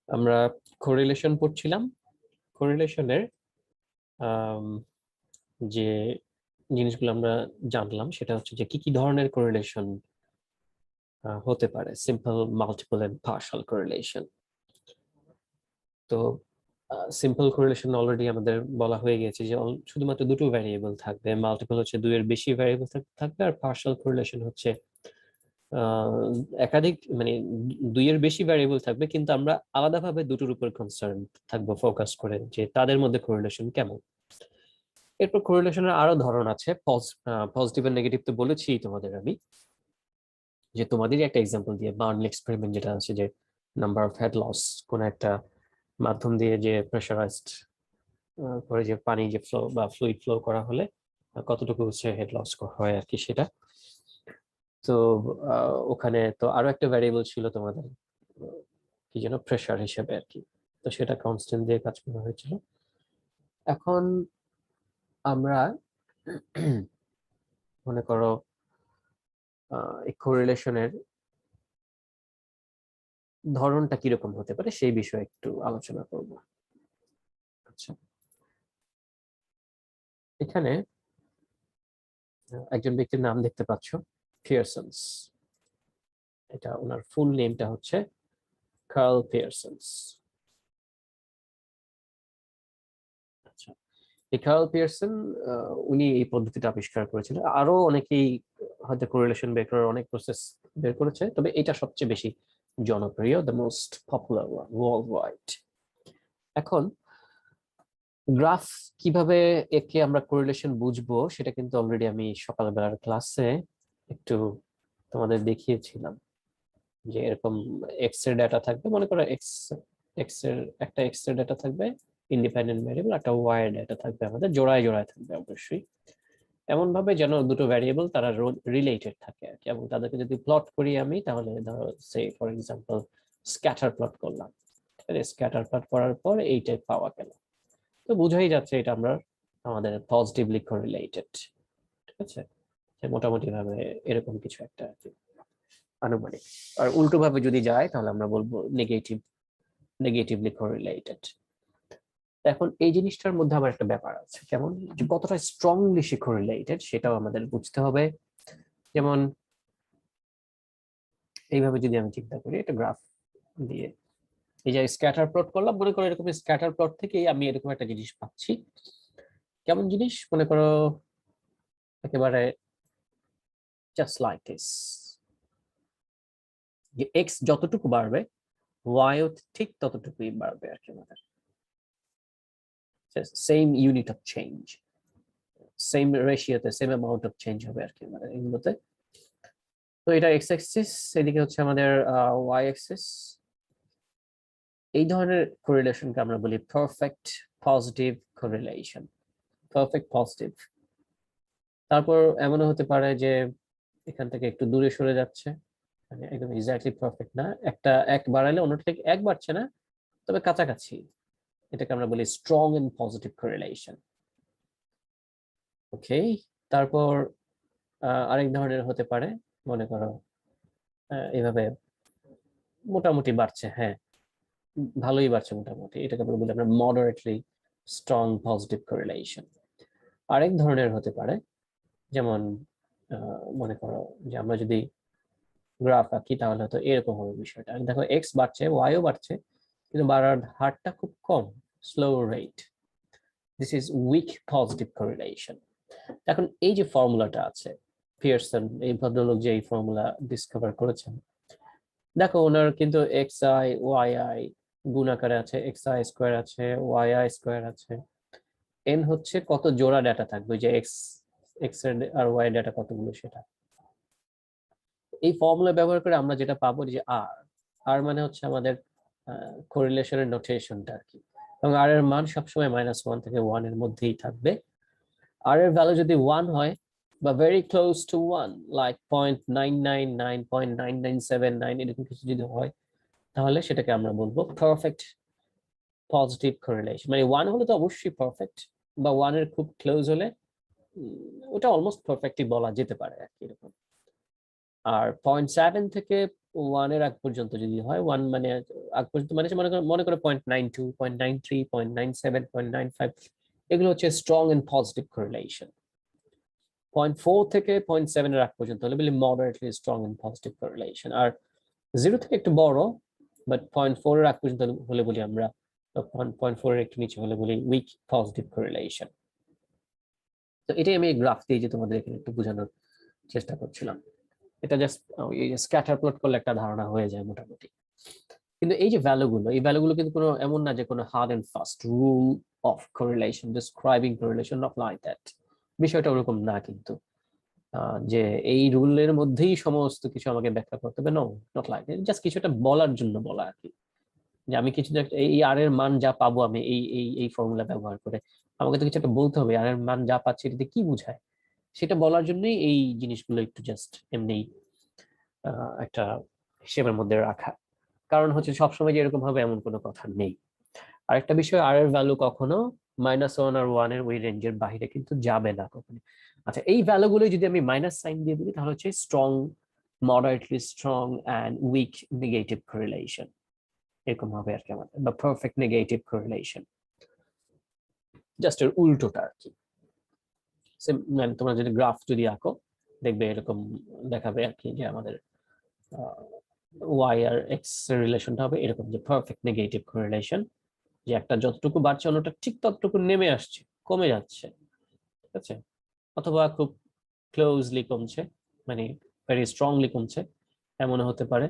আমরা কোরিলেশন পড়ছিলাম। কোরিলেশনের যে জিনিসগুলো আমরা জানলাম সেটা হচ্ছে যে কি কি ধরনের কোরিলেশন হতে পারে, simple, multiple and partial correlation. তো সিম্পল কোরিলেশন অলরেডি আমাদের বলা হয়ে গেছে যে শুধুমাত্র দুটো ভ্যারিয়েবল থাকবে, মাল্টিপল হচ্ছে দুইয়ের বেশি ভ্যারিয়েবল থাকবে, আর পার্শাল কোরিলেশন হচ্ছে একাধিক মানে দুইয়ের বেশি ভ্যারিয়েবল থাকবে, কিন্তু আমরা আলাদাভাবে দুটোর উপর কনসার্ন থাকবো, ফোকাস করে যে তাদের মধ্যে কোরিলেশন কেমন। এরপর কোরিলেশনের আরো ধরন আছে, পজিটিভ আর নেগেটিভ তো বলেছি তোমাদের আমি, যে তোমাদেরই একটা এক্সাম্পল দিয়ে বার্নলি এক্সপেরিমেন্ট যেটা আছে, যে নাম্বার অফ হেড লস কোন একটা মাধ্যম দিয়ে যে প্রেসারাইজড করে যে পানি যে ফ্লো বা ফ্লুইড ফ্লো করা হলে কতটুকু হচ্ছে হেড লস হয় আর কি সেটা। তো ওখানে তো আরো একটা ভ্যারিয়েবল ছিল তোমাদের, কি যেন, প্রেসার হিসেবে আর কি। তো সেটা কনস্ট্যান্ট দিয়ে কাজ করা হয়েছিল। এখন আমরা মনে করো এই কোরিলেশনের ধরনটা কিরকম হতে পারে সেই বিষয়ে একটু আলোচনা করব। আচ্ছা, এখানে একজন ব্যক্তির নাম দেখতে পাচ্ছ, পিয়ারসন্স। এটা ওনার ফুল নেমটা হচ্ছে কার্ল পিয়ারসন্স। আচ্ছা, এই কার্ল পিয়ারসন উনি এই পদ্ধতিটা আবিষ্কার করেছিলেন। আরো অনেকেই হয়তো কোরিলেশন বের করার অনেক প্রসেস বের করেছে, তবে এটা সবচেয়ে বেশি জনপ্রিয়, the most popular one world wide. এখন গ্রাফ কিভাবে একে আমরা কোরিলেশন বুঝবো সেটা কিন্তু অলরেডি আমি সকালবেলার ক্লাসে একটু তোমাদের দেখিয়েছিলাম, যে এরকম এক্স এর ডাটা থাকবে, মনে করো এক্স এর একটা এক্স এর ডাটা থাকবে ইন্ডিপেন্ডেন্ট ভ্যারিয়েবল, একটা ওয়াই এর ডাটা থাকবে, আমাদের জোড়ায় জোড়ায় থাকবে অবশ্যই, এমন ভাবে যেন দুটো ভ্যারিয়েবল তারা রিলেটেড থাকে আর কি। এবং তাদেরকে যদি প্লট করি আমি, তাহলে ধরো সে ফর এক্সাম্পল স্ক্যাটার প্লট করলাম, স্ক্যাটার প্লট করার পর এই টাইপ পাওয়া গেল, তো বোঝাই যাচ্ছে এটা আমরা আমাদের পজিটিভলি কোরিলেটেড। ঠিক আছে, মোটামুটি ভাবে এরকম কিছু একটা আর কি, আনুমানিক। আর উল্টো ভাবে যদি যায় তাহলে আমরা বলবো নেগেটিভলি কোরিলেটেড। এখন এই জিনিসটার মধ্যে আমার একটা ব্যাপার আছে, কেমন, যে কতটা স্ট্রংলি সে কোরিলেটেড সেটাও আমাদের বুঝতে হবে। যেমন এইভাবে যদি আমি চিন্তা করি, একটা গ্রাফ দিয়ে এই যে স্ক্যাটার প্লট করলাম, মনে করো এরকম স্ক্যাটার প্লট থেকে আমি এরকম একটা জিনিস পাচ্ছি। কেমন জিনিস, মনে করো একেবারে জাস্ট লাইক দিস, যে এক্স যতটুকু বাড়বে ওয়াইও ঠিক ততটুকুই বাড়বে আর কি, আমাদের same unit of change, same রেশিওতে সেম অ্যামাউন্ট অফ চেঞ্জ হবে আর কি আমাদের এগুলোতে। তো এটা এক্স অ্যাক্সিস, এদিকে হচ্ছে আমাদের ওয়াই অ্যাক্সিস। এই ধরনের কোরিলেশনকে আমরা বলি perfect positive correlation, perfect positive. তারপর এমনও হতে পারে যে এখান থেকে একটু দূরে সরে যাচ্ছে, মানে একদম এক্স্যাক্টলি পারফেক্ট না, একটা এক বাড়ালে অন্যটা থেকে এক বাড়ছে না, তবে কাছাকাছি, এটাকে আমরা বলি স্ট্রং এন্ড পজিটিভ কোরিলেশন। ওকে, তারপর আরেক ধরনের হতে পারে, মনে করো এভাবে মোটামুটি বাড়ছে, হ্যাঁ ভালোই বাড়ছে মোটামুটি, এটাকে আমরা বলি আমরা মডারেটলি স্ট্রং পজিটিভ কোরিলেশন। আরেক ধরনের হতে পারে, যেমন মনে করো যে আমরা যদি গ্রাফ আঁকি তাহলে হয়তো এরকম হবে বিষয়টা, দেখো এক্স বাড়ছে ওয়াইও বাড়ছে, কিন্তু বাড়ার হারটা খুব কম, slow rate, this is weak positive correlation. এখন এই যে ফর্মুলাটা আছে, পিয়ারসন এই ভদ্রলোক যে এই ফর্মুলা ডিসকভার করেছেন, দেখো ওনার কিন্তু এক্স আই ওয়াই আই গুণ আকারে আছে, এক্স আই স্কোয়ার আছে, ওয়াই আই স্কোয়ার আছে, এন হচ্ছে কত জোড়া ডাটা থাকবে, যে এক্স এক্স এর আর ওয়াই ডাটা কতগুলো সেটা। এই ফর্মুলা ব্যবহার করে আমরা যেটা পাবো, যে আর আর মানে হচ্ছে আমাদের কোরিলেশনের নোটেশনটা আর কি, এবং আর এর মান সবসময় -1 থেকে 1 এর মধ্যেই থাকবে। আর এর ভ্যালু যদি 1 হয় বা ভেরি ক্লোজ টু 1, লাইক 0.999 0.9979 এরকম কিছু যদি হয়, তাহলে সেটাকে আমরা বলবো পারফেক্ট পজিটিভ কোরিলেশন। মানে 1 হলে তো অবশ্যই পারফেক্ট, বা 1 এর খুব ক্লোজ হলে ওটা অলমোস্ট পারফেক্টই বলা যেতে পারে আর কি এরকম। আর 0.7 থেকে 1 এর আগ পর্যন্ত যদি হয়, 1 মানে আগ পর্যন্ত মানে মনে করো 0.92, 0.93, 0.97, 0.95, এগুলো হচ্ছে স্ট্রং এন্ড পজিটিভ কোরিলেশন। 0.4 থেকে 0.7 এর আগ পর্যন্ত হলে বলি moderately strong and positive correlation, আর 0 থেকে একটু বড় বাট 0.4 এর আগ পর্যন্ত হলে বলি আমরা, 0.4 এর একটু নিচে হলে বলি উইক পজিটিভ কোরিলেশন। তো এটাই আমি এই গ্রাফ দিয়ে যে তোমাদের এখানে একটু বোঝানোর চেষ্টা করছিলাম। এটা জাস্ট এই স্ক্যাটার প্লট করলে একটা ধারণা হয়ে যায় মোটামুটি। কিন্তু এই যে ভ্যালুগুলো, এই ভ্যালুগুলো কিন্তু কোনো এমন না যে কোনো hard and fast rule of correlation describing correlation, not like that. বিষয়টা ওরকম না কিন্তু যে এই রুলের মধ্যেই সমস্ত কিছু আমাকে ব্যাখ্যা করতে হবে, no, not like that. Just কিছু একটা বলার জন্য বলা আর কি, যে আমি কিছু এই আর এর মান যা পাবো আমি এই এই এই ফর্মুলা ব্যবহার করে, আমাকে তো কিছু একটা বলতে হবে, আর এর মান যা পাচ্ছি এটাতে কি বোঝায় সেটা বলার জন্যই এই জিনিসগুলো একটু জাস্ট এমনি একটা হিসেবের মধ্যে রাখা। কারণ হচ্ছে সবসময় যে এরকম হবে এমন কোনো কথা নেই। আরেকটা বিষয়, আর এর ভ্যালু কখনো -1 আর 1 এর ওই রেঞ্জের বাইরে কিন্তু যাবে না কখনো। আচ্ছা, এই ভ্যালুগুলো যদি আমি মাইনাস সাইন দিয়ে দিই তাহলে হচ্ছে strong, moderately strong and weak negative correlation, এরকম হবে আর কি আমাদের, বা পারফেক্ট নেগেটিভ কোরিলেশন, জাস্ট এর উল্টোটা আর কি। মানে তোমরা যদি গ্রাফ যদি আঁকো দেখবে এরকম দেখাবে আর কি, যে আমাদের ওয়াই আর এক্স এর রিলেশনটা হবে এরকম, যে পারফেক্ট নেগেটিভ কোরিলেশন, যে একটা যতটুকু বাড়ছে অন্যটা ঠিক ততটুকু নেমে আসছে, কমে যাচ্ছে, ঠিক আছে, অথবা খুব ক্লোজলি কমছে, মানে ভেরি স্ট্রংলি কমছে, এমন হতে পারে,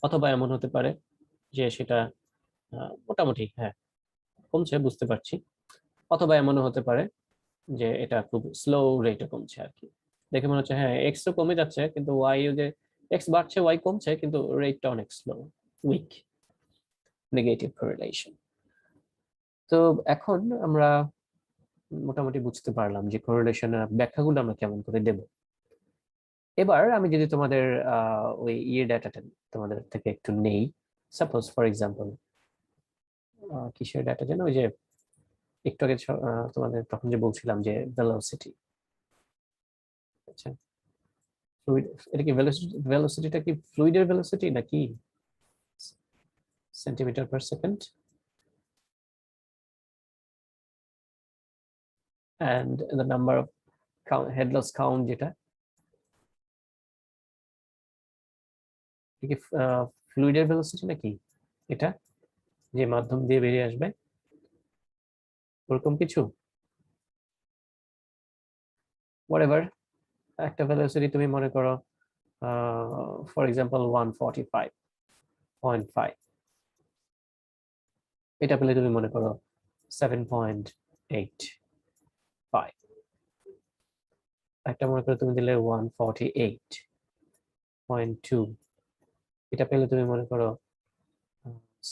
অথবা এমন হতে পারে যে সেটা মোটামুটি হ্যাঁ কমছে বুঝতে পারছি, অথবা এমনও হতে পারে যে এটা খুব স্লো রেটে কমছে আর কি, দেখে মনে হচ্ছে হ্যাঁ এক্স তো কমে যাচ্ছে কিন্তু ওয়াই, যে এক্স বাড়ছে ওয়াই কমছে কিন্তু রেটটা অনেক স্লো, উইক নেগেটিভ কোরিলেশন। তো এখন আমরা মোটামুটি বুঝতে পারলাম যে কোরিলেশনের ব্যাখ্যাগুলো আমরা কেমন করে দেব। এবার আমি যদি তোমাদের ওই ডাটাটা তোমাদের থেকে একটু নেই, সাপোজ ফর এক্সাম্পল কিসের ডাটা যেন, ওই যে একটু আগে তোমাদের তখন যে বলছিলাম যে ভেলোসিটি, আচ্ছা ফ্লুইড, এটা কি ভেলোসিটিটা কি ফ্লুইডের ভেলোসিটি নাকি centimetre per second, and the number of headless count, যেটা কি ফ্লুইডের ভেলোসিটি নাকি এটা, যে মাধ্যম দিয়ে বেরিয়ে আসবে ওরকম কিছু, হোয়াটএভার একটা ভেলোসিটি তুমি মনে করো ফর এক্সাম্পল 145.5, এটা পেলে তুমি মনে করো 7.85, একটা মনে করো তুমি দিলে 148.2, এটা পেলে তুমি মনে করো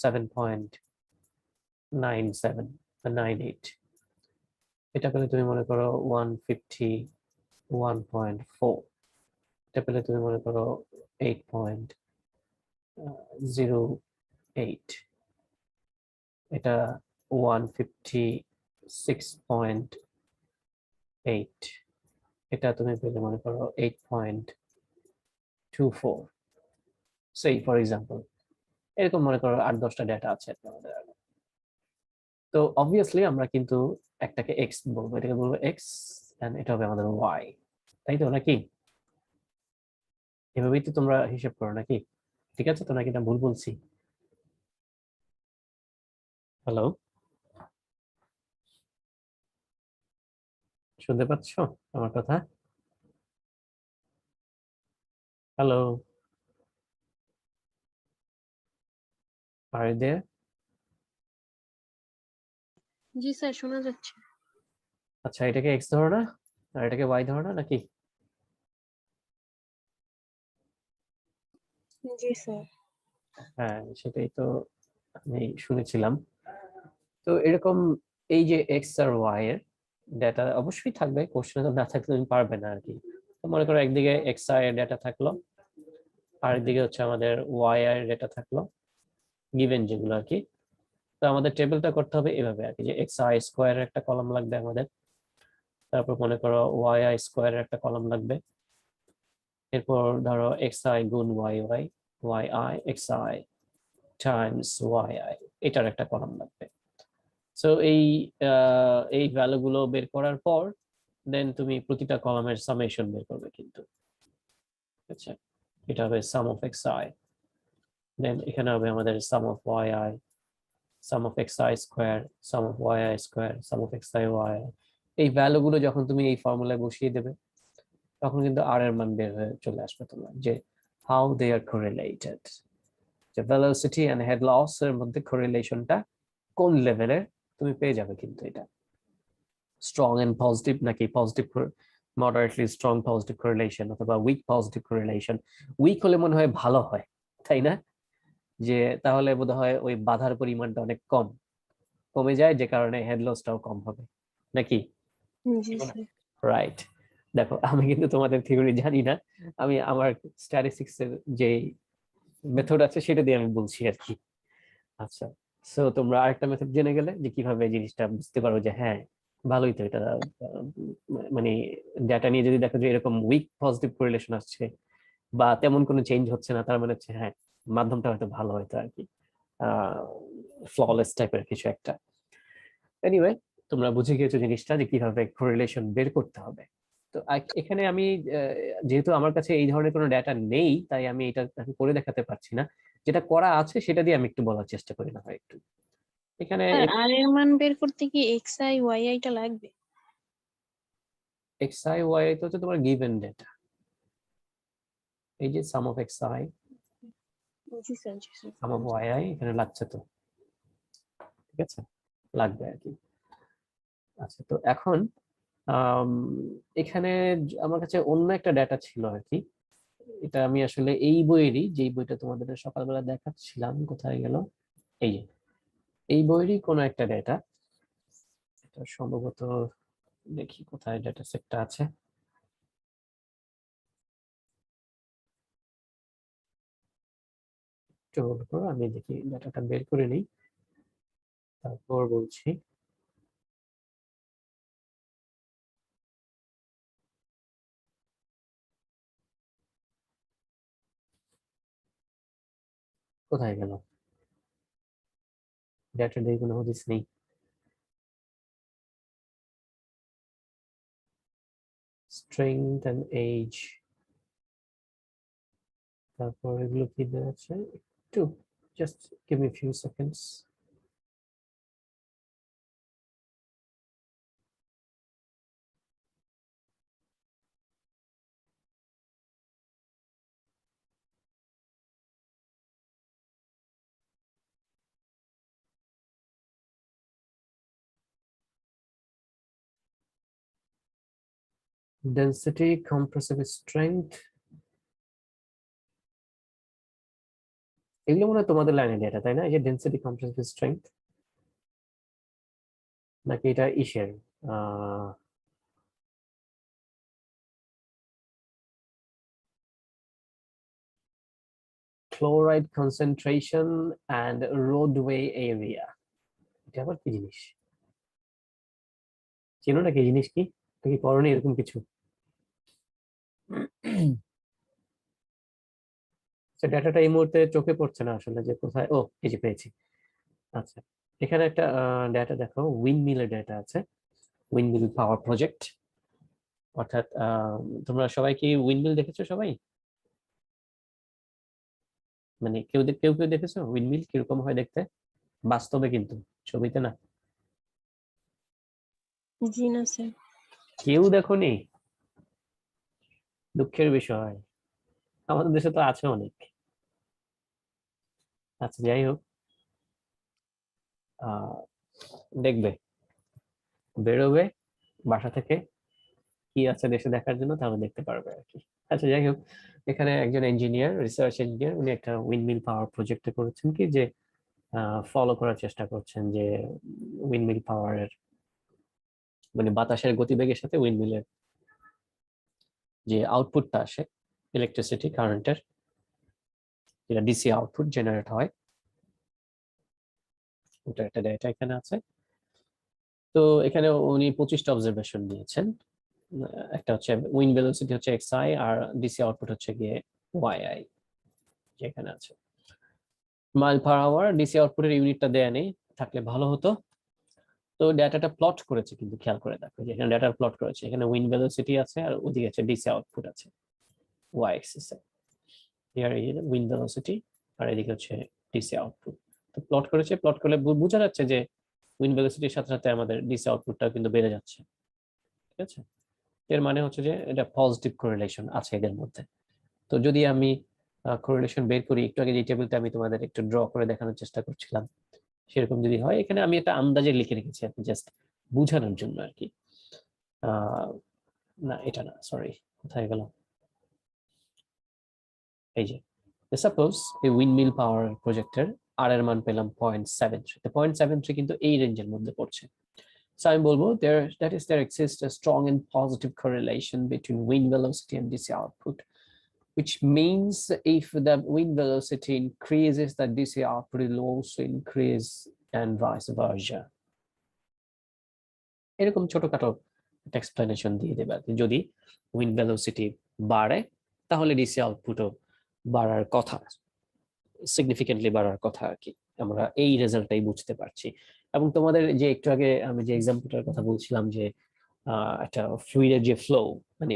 7.97 এটা পেলে তুমি মনে করো 151.4, এটা পেলে তুমি মনে করো 8.08, এটা 156.8, এটা তুমি পেলে মনে করো 8.24, সেই ফর এক্সাম্পল এরকম মনে করো 8-10টা ডেটা আছে আমাদের। তো অবভিয়াসলি আমরা কিন্তু একটাকে এক্স বলবো, এটাকে বলবো এক্স, এন্ড এটা হবে আমাদের ওয়াই, তাই তো নাকি? এভাবেই তো তোমরা হিসাব করো নাকি? ঠিক আছে তো নাকি এটা ভুল বলছি? হ্যালো, শুনতে পাচ্ছ আমার কথা? হ্যালো, আর দে, জি স্যার, শোনা যাচ্ছে। আচ্ছা এটাকে এক্স ধরো না আর এটাকে ওয়াই ধরো না নাকি? জি স্যার। হ্যাঁ সেটাই তো আমি শুনেছিলাম। তো এরকম এই যে এক্স আর ওয়াই এর ডেটা অবশ্যই থাকবে, কোশ্চেনে তো না থাকলে তুমি পারবে না আর কি। তো মনে করো একদিকে এক্স আই এর ডেটা থাকলো, আরেকদিকে হচ্ছে আমাদের ওয়াই এর ডেটা থাকলো, গিভেন যেগুলো আর কি। তো আমাদের টেবিলটা করতে হবে এভাবে আর কি, যে এক্স আই স্কোয়ারের একটা কলাম লাগবে আমাদের, তারপর মনে করো ওয়াই আই স্কোয়ারের একটা কলাম লাগবে, এরপর ধরো এক্স আই গুণ y y, y i x i times yi, এটার একটা কলাম লাগবে। সো এই ভ্যালুগুলো বের করার পর দেন তুমি প্রতিটা কলামের সামেশন বের করবে কিন্তু। আচ্ছা, এটা হবে সাম অফ xi, দেন এখানে হবে আমাদের sum of yi, sum of xi square, sum of yi square, sum of xi y। এই ভ্যালুগুলো যখন তুমি এই ফর্মুলায় বসিয়ে দেবে তখন কিন্তু আর এর মান বের হয়ে চলে আসবে তোমার, যে হাউ দে আর কোরিলেটেড, যে ভেলোসিটি এন্ড হেড লস এর মধ্যে কোরিলেশনটা কোন লেভেলের তুমি পেয়ে যাবে কিন্তু এটা স্ট্রং এন্ড পজিটিভ নাকি positive moderately strong positive correlation অথবা উইক পজিটিভ কোরিলেশন। উইক হলে মনে হয় ভালো হয়, তাই না? যে তাহলে বোধহয় ওই বাধার পরিমাণটা অনেক কমে যায়, যে কারণে হেড লসটাও কম হবে, নাকি? জি স্যার। রাইট। দেখো আমি কিন্তু তোমাদের থিওরি জানি না, আমি আমার স্ট্যাটিস্টিক্স এর যে মেথড আছে সেটা দিয়ে আমি বলছি আর কি। আচ্ছা, সো তোমরা আরেকটা মেথড জেনে গেলে যে কিভাবে এই জিনিসটা বুঝতে পারো যে হ্যাঁ ভালোই তো এটা। মানে ডেটা নিয়ে যদি দেখো যে এরকম উইক পজিটিভ কোরিলেশন আসছে বা তেমন কোনো চেঞ্জ হচ্ছে না, তার মানে হচ্ছে হ্যাঁ মাধ্যমটা হয়তো ভালো, হয়তো আর কি ফ্ললেস টাইপের কিছু একটা। এনিওয়ে, তোমরা বুঝে গিয়েছো জিনিসটা যে কিভাবে কোরিলেশন বের করতে হবে। তো এখানে আমি যেহেতু আমার কাছে এই ধরনের কোনো ডেটা নেই, তাই আমি এটা করে দেখাতে পারছি না। যেটা করা আছে সেটা দিয়ে আমি একটু বলার চেষ্টা করি না হয় একটু। এখানে স্যার আর এর মান বের করতে কি xi yi টা লাগবে? xi y তো হচ্ছে তোমার গিভেন ডেটা, এই যে সাম অফ xi জি স্যার, জি স্যার। সাম অফ yi এখানে লাগছে তো, ঠিক আছে, লাগবে আর কি। আচ্ছা, তো এখন আম, এখানে আমার কাছে অন্য একটা ডেটা ছিল আর কি। এটা আমি আসলে এই বইয়েরই, যেই বইটা তোমাদের সকালবেলা দেখাচ্ছিলাম, কোথায় গেল, এই যে এই বইয়েরই কোনো একটা ডেটা। এটা সম্ভবত, দেখি কোথায় ডেটা সেটটা আছে। একটু hold করো, আমি দেখি ডাটাটা বের করে নিই, তারপর বলছি। কোথায় গেল ডাটা? দিয়ে কোনো হদিস নেই। স্ট্রেংথ এন্ড এজ, তারপর এগুলো কি দেওয়া আছে একটু, just give me few seconds. Density, compressive strength, এগুলো মনে হয় তোমাদের লাইনে ডেটা, তাই না? এই যে ডেন্সিটি, কম্প্রেসিভ স্ট্রেংথ, নাকি এটা ইসের ah chloride concentration and roadway area? এটা আবার কি জিনিস? চেনো নাকি এই জিনিস? কি তুমি পড়োনি এরকম কিছু? ডেটাটা এই মুহূর্তে চোখে পড়ছে না আসলে, যে কোথায়। ও, এই যে পেয়েছি। আচ্ছা, এখানে একটা ডেটা দেখো, উইন্ডমিলের ডেটা আছে, উইন্ডমিল পাওয়ার প্রজেক্ট। অর্থাৎ তোমরা সবাই কি উইন্ডমিল দেখেছো সবাই? মানে কেউ কেউ কেউ দেখেছো উইন্ডমিল কিরকম হয় দেখতে বাস্তবে, কিন্তু ছবিতে না? জি না স্যার। কেউ দেখোনি? দুঃখের বিষয়, আমাদের দেশে তো আছে অনেক। আচ্ছা, যাই হোক, আহ দেখবে, বেরোবে বাসা থেকে, কি আছে দেশে দেখার জন্য, তাহলে দেখতে পারবে আর কি। আচ্ছা, যাই হোক, এখানে একজন ইঞ্জিনিয়ার, রিসার্চ ইঞ্জিনিয়ার, উনি একটা উইন্ডমিল পাওয়ার প্রজেক্টে করেছেন কি, যে ফলো করার চেষ্টা করছেন যে উইন্ডমিল পাওয়ারের, মানে বাতাসের গতিবেগের সাথে উইন্ডমিলের যে আউটপুটটা আসে ইলেকট্রিসিটি কারেন্টের, যেটা ডিসি আউটপুট জেনারেট হয়, ওটা একটা ডেটা এখানে আছে। তো এখানে উনি 25টা অবজারভেশন নিয়েছেন। একটা হচ্ছে উইন্ড ভেলোসিটি হচ্ছে xi, আর ডিসি আউটপুট হচ্ছে গিয়ে yi, যেখানে আছে। মাইল পার আওয়ার, ডিসি আউটপুটের ইউনিটটা দেয়া নেই, থাকলে ভালো হতো। তো ডাটাটা প্লট করেছে, কিন্তু খেয়াল করে দেখো যে এখানে ডাটা প্লট করেছে, এখানে উইন্ড ভেলোসিটি আছে আর ওদিকে আছে ডিসি আউটপুট আছে ওয়াই অ্যাক্সিসে। হিয়ার এই উইন্ড ভেলোসিটি আর এদিকে হচ্ছে ডিসি আউটপুট। তো প্লট করেছে, প্লট করলে বোঝা যাচ্ছে যে উইন্ড ভেলোসিটির সাথে সাথে আমাদের ডিসি আউটপুটটা কিন্তু বেড়ে যাচ্ছে। ঠিক আছে, এর মানে হচ্ছে যে এটা পজিটিভ কোরিলেশন আছে এদের মধ্যে। তো যদি আমি কোরিলেশন বের করি, একটু আগে যে টেবিলটা আমি তোমাদের একটু ড্র করে দেখানোর চেষ্টা করছিলাম, সেরকম যদি হয়, এখানে আমি একটা আন্দাজে লিখে রেখেছি আপনি জাস্ট বুঝানোর জন্য আর কি। না এটা না, সরি, কোথায় গেল, এই যে সাপোজ এই উইন্ডমিল পাওয়ার প্রজেক্টের আর এর মান পেলাম 0.73, 0.73 কিন্তু এই রেঞ্জের মধ্যে পড়ছে। So আমি বলবো there exists a strong and positive correlation between wind velocity and DC output, which means if the wind velocity increases, the DC output will also increase and vice versa. এরকম ছোটখাটো একটা এক্সপ্লেনেশন দিয়ে দেবে। যদি wind velocity বাড়ে তাহলে DC আউটপুটও বাড়ার কথা, সিগনিফিকেন্টলি বাড়ার কথা আর কি। আমরা এই রেজাল্টটাই বুঝতে পারছি। এবং তোমাদের যে একটু আগে আমি যে এক্সাম্পলটার কথা বলছিলাম যে একটা ফ্লুইডের যে ফ্লো, মানে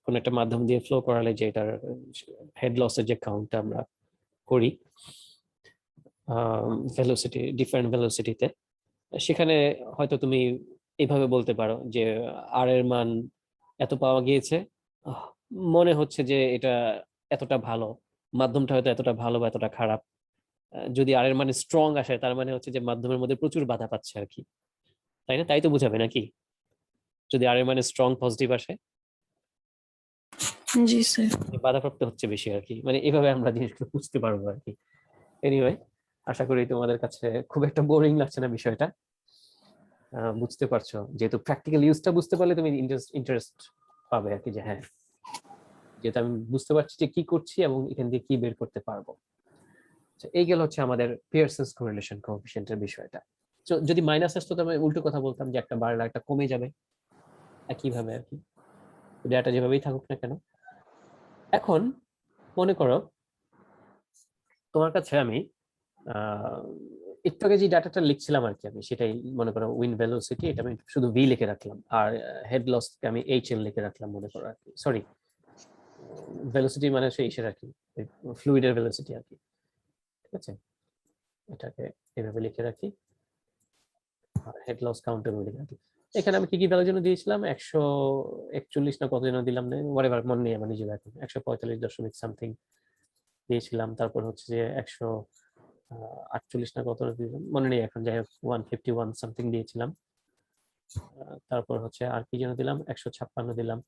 কোন একটা মাধ্যম দিয়ে ফ্লো করালে যে এটার হেড লসের যে কাউন্টটা আমরা করি ভেলোসিটি, ডিফারেন্ট ভেলোসিটিতে, সেখানে হয়তো তুমি এইভাবে বলতে পারো যে আর এর মান এত পাওয়া গিয়েছে, মনে হচ্ছে যে এটা এতটা ভালো, মাধ্যমটা হয়তো এতটা ভালো বা এতটা খারাপ। যদি আর এর মানে স্ট্রং আসে তার মানে হচ্ছে যে মাধ্যমের মধ্যে প্রচুর বাধা পাচ্ছে আর কি, তাই না? তাই তো বুঝাবে নাকি? যদি আর এর মানে স্ট্রং পজিটিভ আসে, জি স্যার। বাধাপ্রাপ্ত হচ্ছে বেশি আর কি, মানে এভাবে আমরা জিনিসগুলো বুঝতে পারবো আর কি। এনিওয়ে, আশা করি তোমাদের কাছে খুব একটা বোরিং লাগছে না বিষয়টা, বুঝতে পারছো, যেহেতু প্র্যাকটিক্যাল ইউজটা বুঝতে পারলে তুমি ইন্টারেস্ট পাবে আর কি, যে হ্যাঁ, যেহেতু আমি বুঝতে পারছি যে কি করছি এবং এখান দিয়ে কি বের করতে পারবো। এই গেল হচ্ছে আমাদের পিয়ারসন্স কোরিলেশন কোএফিসিয়েন্টের বিষয়টা। তো যদি মাইনাস আসতো তো আমি উল্টো কথা বলতাম যে একটা বাড়লে একটা কমে যাবে, একইভাবে আর কি, ডেটা যেভাবেই থাকুক না কেন। এখন মনে করো তোমার কাছে আমি একটু আগে যে ডাটাটা লিখছিলাম আর কি, আমি সেটাই মনে করো উইন্ড ভেলোসিটি, এটা আমি শুধু ভি লিখে রাখলাম, আর হেড লসকে আমি এইচ এল লিখে রাখলাম মনে করো আর কি, সরি, ভেলোসিটি মানে সেই ইসের আর কি, ফ্লুইডের ভেলোসিটি আর কি। ঠিক আছে, এটাকে এভাবে লিখে রাখি, আর হেড লস কাউন্টার লিখে রাখি। এখানে আমি কি কি ভ্যালুর জন্য দিয়েছিলাম, 141 না কত যেন দিলাম, না ওয়ারেভার, মনে নেই আমার নিজের এখন, 145 সামথিং দিয়েছিলাম। তারপর হচ্ছে যে 148 না কত দিলাম মনে নেই এখন, যাই হোক 151 সামথিং দিয়েছিলাম। তারপর হচ্ছে আর কি যেন দিলাম, 156 দিলাম।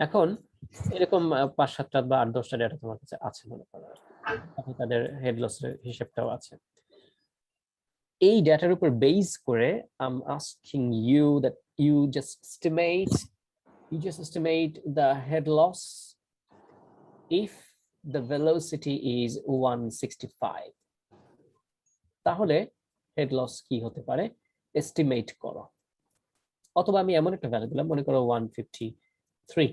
এখন এরকম 5-7টা বা 8-10টা ডেটা তোমার কাছে আছে মনে করো, তাদের হেড লসের হিসেবটাও আছে। এই ডেটার উপর বেস করে I'm asking you that you just estimate the head loss if the velocity is 165, তাহলে হেড লস কি হতে পারে এস্টিমেট করো। অথবা আমি এমন একটা ভ্যালু দিলাম, মনে করো 153,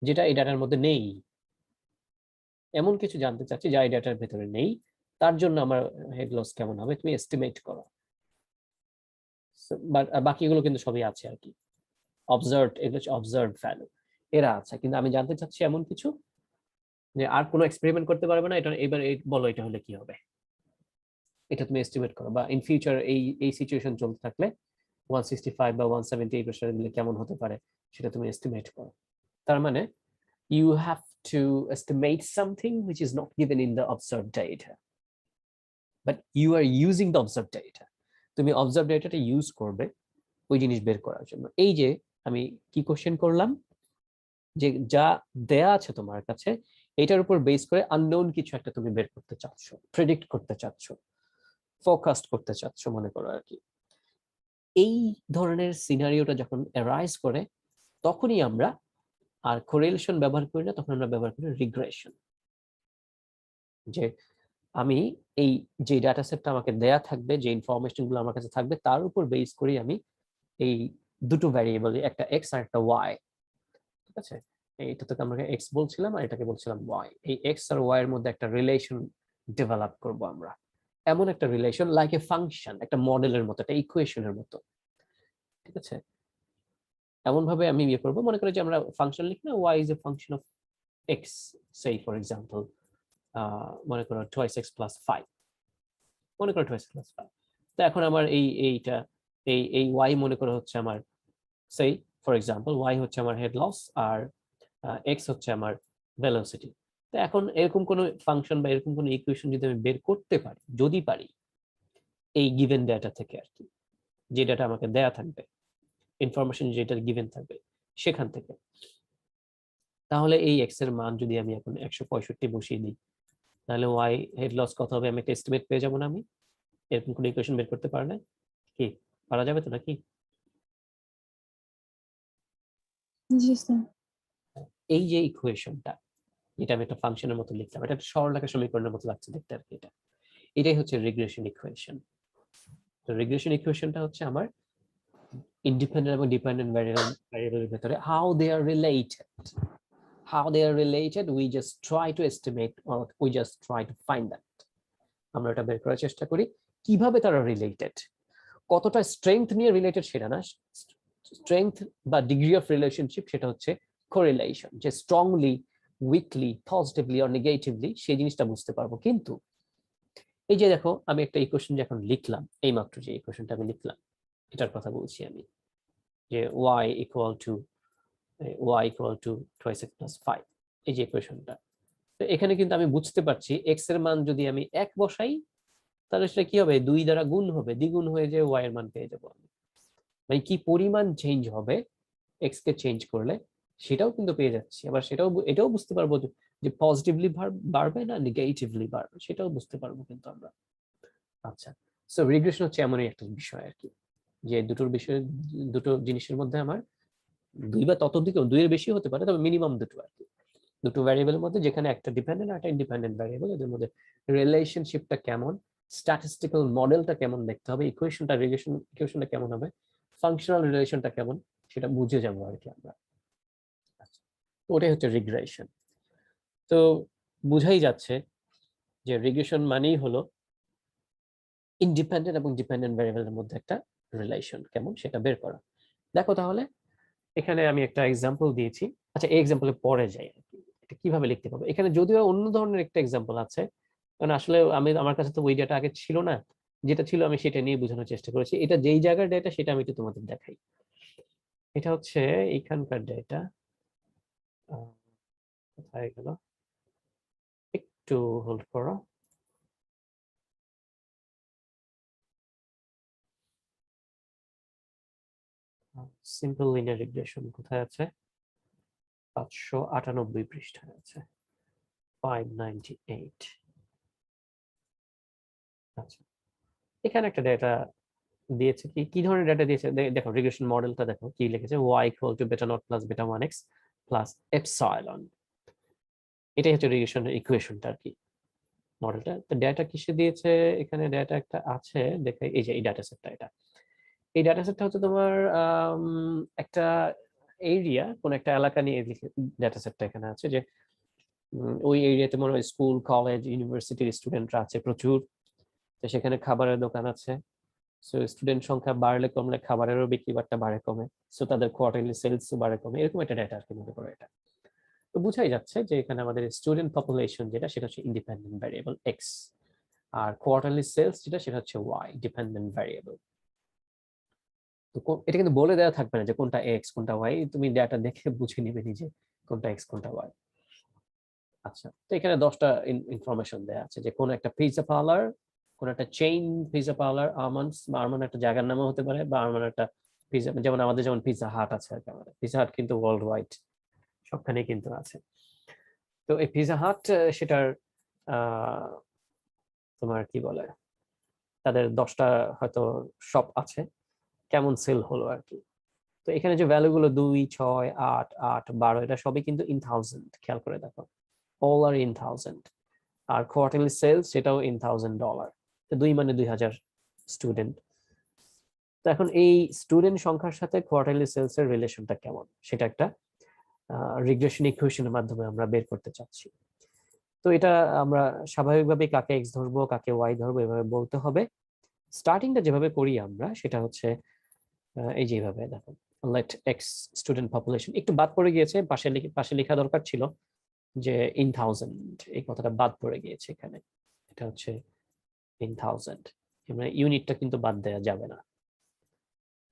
যেটা এই ডাটার মধ্যে নেই, এমন কিছু জানতে চাচ্ছি যা এই ডাটার ভেতরে নেই, তার জন্য আমার হেড লস কেমন হবে তুমি এস্টিমেট করো। বাকিগুলো কিন্তু সবই আছে আর কি, অবজার্ভড, এগুলো হচ্ছে অবজার্ভড ভ্যালু, এরা আছে। কিন্তু আমি জানতে চাচ্ছি এমন কিছু যে আর কোনো এক্সপেরিমেন্ট করতে পারবে না, এটা এবার বলো এটা হলে কি হবে, এটা তুমি এস্টিমেট করো। বা ইন ফিউচার এই সিচুয়েশন চলতে থাকলে 165 বা 170 এই প্রেসার দিলে কেমন হতে পারে সেটা তুমি এস্টিমেট করো। তার মানে you have to estimate something which is not given in the observed data, but you are using the observed data. তুমি observed dataটা ইউজ করবে ওই জিনিস বের করার জন্য। এই যে আমি কি কোশ্চেন করলাম, যে যা দেয়া আছে তোমার কাছে এটার উপর বেস করে আননোন কিছু একটা তুমি বের করতে চাচ্ছ, প্রেডিক্ট করতে চাচ্ছ, ফোরকাস্ট করতে চাচ্ছ মনে করো আর কি। এই ধরনের সিনারিওটা যখন অ্যারাইজ করে তখনই আমরা আর কোরিলেশন ব্যবহার করি না, তখন আমরা ব্যবহার করি রিগ্রেশন। যে আমি এই যে ডাটা সেটটা আমাকে দেয়া থাকবে, যে ইনফরমেশন গুলো আমার কাছে থাকবে, তার উপর বেস করে আমি এই দুটো ভ্যারিয়েবল, একটা এক্স আর একটা ওয়াই, ঠিক আছে, এইটা তো আমরা এক্স বলছিলাম আর এটাকে বলছিলাম ওয়াই। এই এক্স আর ওয়াই এর মধ্যে একটা রিলেশন ডেভেলপ করব আমরা, এমন একটা রিলেশন লাইক এ ফাংশন, একটা মডেলের মতো, একটা ইকুয়েশনের মতো, ঠিক আছে? এমন ভাবে আমি ইয়ে করবো, মনে করি যে আমরা ফাংশন লিখি না, y is a function of x, সেই ফর এক্সাম্পল মনে করো টুয়াইস এক্স প্লাস 5, মনে করো টুয়াইস প্লাস 5। তো এখন আমার এইটা এই ওয়াই মনে করো হচ্ছে আমার, সেই ফর এক্সাম্পল ওয়াই হচ্ছে আমার হেড লস আর এক্স হচ্ছে আমার ভেলোসিটি। তো এখন এরকম কোনো ফাংশন বা এরকম কোনো ইকুয়েশন যদি আমি বের করতে পারি, যদি পারি এই গিভেন ডেটা থেকে আর কি, যে ডেটা আমাকে দেয়া থাকবে, ইনফরমেশন যেটা গিভেন থাকবে সেখান থেকে, তাহলে এই এক্স এর মান যদি আমি এখন 165 বসিয়ে দিই, তাহলে ওয়াই হেড লস কত হবে আমি একটা এস্টিমেট পেয়ে যাবো না? আমি এরকম কোনো ইকুয়েশন বের করতে পারলে কি পারা যাবে তো নাকি? জি স্যার। এই যে ইকুয়েশনটা, যেটা আমি একটা ফাংশনের মতো লিখলাম, এটা একটা সরলরেখা সমীকরণের মতো লাগছে দেখতে আর কি, এটাই হচ্ছে রিগ্রেশন ইকুয়েশন। তো রিগ্রেশন ইকুয়েশনটা হচ্ছে আমার ইন্ডিপেন্ডেন্ট এবং ডিপেন্ডেন্ট ভ্যারিয়েবলের ভিতরে how they are related we just try to estimate or we just try to find that, আমরা এটা বের করার চেষ্টা করি কিভাবে তারা রিলেটেড, কতটা স্ট্রেংথ নিয়ে রিলেটেড সেটা না, স্ট্রেংথ বা ডিগ্রি অফ রিলেশনশিপ সেটা হচ্ছে কোরিলেশন, যে strongly, weekly, positively or negatively সেই জিনিসটা বুঝতে পারবো। কিন্তু এই যে দেখো আমি একটা ইকুয়েশন যখন লিখলাম, এইমাত্র যে ইকুয়েশনটা আমি লিখলাম এটার কথা বলছি আমি, যে y equal two twice x plus 5, এই যে ইকুয়েশনটা। তো এখানে কিন্তু আমি বুঝতে পারছি এক্স এর মান যদি আমি 1 বসাই তাহলে সেটা কি হবে, 2 দ্বারা গুণ হবে, দ্বিগুণ হয়ে যে y এর মান পেয়ে যাবো আমি। মানে কি পরিমাণ চেঞ্জ হবে এক্স কে চেঞ্জ করলে সেটাও কিন্তু পেয়ে যাচ্ছি। আবার এটাও বুঝতে পারবো যে পজিটিভলি বাড়বে না নেগেটিভলি বাড়বে, সেটাও বুঝতে পারবো কিন্তু আমরা। আচ্ছা, সো রিগ্রেশন হচ্ছে এমনই একটা বিষয় আর কি, যে দুটো জিনিসের মধ্যে আমার দুই বা ততোধিক, দুইয়ের বেশি হতে পারে, তবে মিনিমাম দুটো আর কি, দুটো ভ্যারিয়েবলের মধ্যে যেখানে একটা ডিপেন্ডেন্ট আর একটা ইন্ডিপেন্ডেন্ট ভ্যারিয়েবল, এদের মধ্যে রিলেশনশিপটা কেমন, স্ট্যাটিস্টিক্যাল মডেলটা কেমন দেখতে হবে, ইকুয়েশনটা কেমন হবে, ফাংশনাল রিলেশনটা কেমন, সেটা বুঝে যাবো আর কি আমরা। আচ্ছা, তো ওটাই হচ্ছে রিগ্রেশন। তো বুঝাই যাচ্ছে যে রিগ্রেশন মানেই হলো ইন্ডিপেন্ডেন্ট এবং ডিপেন্ডেন্ট ভ্যারিয়েবলের মধ্যে একটা রিলেশন কেমন সেটা বের করা। দেখো তাহলে এখানে আমি একটা এক্সাম্পল দিয়েছি। আচ্ছা, এই এক্সাম্পলে পরে যাই আর কি, এটা কিভাবে লিখতে পারবো। এখানে যদিও অন্য ধরনের একটা এক্সাম্পল আছে, কারণ আসলে আমার কাছে তো ওই ডেটা আগে ছিল না, যেটা ছিল আমি সেটা নিয়ে বোঝানোর চেষ্টা করেছি। এটা যেই জায়গার ডেটা সেটা আমি একটু তোমাদের দেখাই। এটা হচ্ছে এখানকার ডেটা, কোথায় গেল, একটু হোল্ড করো। সিম্পল লিনিয়ার রিগ্রেশন কোথায় আছে, 598 পৃষ্ঠায় আছে, 598। আচ্ছা, এখানে একটা ডেটা দিয়েছে, কি ধরনের ডেটা দিয়েছে দেখো, রিগ্রেশন মডেলটা দেখো কি লিখেছে, y ইকুয়াল টু বেটা নট প্লাস বেটা 1x প্লাস এপসাইলন, এটাই হচ্ছে রিগ্রেশনের ইকুয়েশনটা আর কি, মডেলটা। তো ডেটা কিসে দিয়েছে, এখানে ডেটা একটা আছে দেখে, এই যে এই ডেটা সেটটা, এই ডেটা সেটটা হচ্ছে তোমার একটা এরিয়া, কোন একটা এলাকা নিয়ে ডেটা সেটটা এখানে আছে, যে ওই এরিয়াতে মনে হয় স্কুল, কলেজ, ইউনিভার্সিটির স্টুডেন্টরা আছে প্রচুর, তো সেখানে খাবারের দোকান আছে। সো স্টুডেন্ট সংখ্যা বাড়লে কমলে খাবারেরও বিক্রি বাট্টা বাড়ে কমে, সো তাদের কোয়ার্টারলি সেলস বাড়ে কমে, এরকম একটা ডেটা আর কি মনে করো এটা। তো বুঝাই যাচ্ছে যে এখানে আমাদের স্টুডেন্ট পপুলেশন যেটা সেটা হচ্ছে ইন্ডিপেন্ডেন্ট ভ্যারিয়েবল এক্স, আর কোয়ার্টারলি সেলস যেটা সেটা হচ্ছে ওয়াই, ডিপেন্ডেন্ট ভ্যারিয়েবল। তো এটা কিন্তু বলে দেওয়া থাকবে না যে কোনটা এক্স কোনটা ওয়াই, তুমি ডেটা দেখে বুঝে নিবে নিজে কোনটা এক্স কোনটা ওয়াই। আচ্ছা, তো এখানে 10টা ইনফরমেশন দেওয়া আছে, যে কোন একটা পিৎজা পার্লার, কোন একটা চেইন পিৎজা পার্লার, আর্মান্স বা আর্মান একটা জায়গার নামও হতে পারে, বা আর্মান একটা পিৎজা, যেমন আমাদের যেমন পিৎজা হাট আছে আর কি, আমাদের পিৎজা হাট কিন্তু ওয়ার্ল্ড ওয়াইড সবখানেই কিন্তু আছে। তো এই পিৎজা হাট সেটার তোমার কি বলে, তাদের 10টা হয়তো শপ আছে, কেমন সেল হলো আর কি। তো এখানে যে ভ্যালু গুলো 2, 6, 8, 8, 12 এটা সবই কিন্তু ইন থাউজেন্ড, খেয়াল করে দেখো, অল আর ইন থাউজেন্ড। আর কোয়ার্টারলি সেলস সেটাও ইন $1000, তো 2 মানে 2000 স্টুডেন্ট। তো এখন এই স্টুডেন্ট সংখ্যার সাথে কোয়ার্টারলি সেলস এর রিলেশনটা কেমন সেটা একটা রিগ্রেশন ইকুয়েশনের মাধ্যমে আমরা বের করতে চাচ্ছি। তো এটা আমরা স্বাভাবিকভাবে কাকে এক্স ধরবো কাকে ওয়াই ধরবো এভাবে বলতে হবে। স্টার্টিংটা যেভাবে করি আমরা সেটা হচ্ছে এই যেভাবে দেখো, লেট এক্স স্টুডেন্ট পপুলেশন, একটু বাদ পড়ে গিয়েছে, পাশে লেখা দরকার ছিল যে ইন থাউজেন্ড, এই কথাটা বাদ পড়ে গিয়েছে এখানে, এটা হচ্ছে ইন থাউজেন্ড, মানে ইউনিটটা কিন্তু বাদ দেওয়া যাবে না।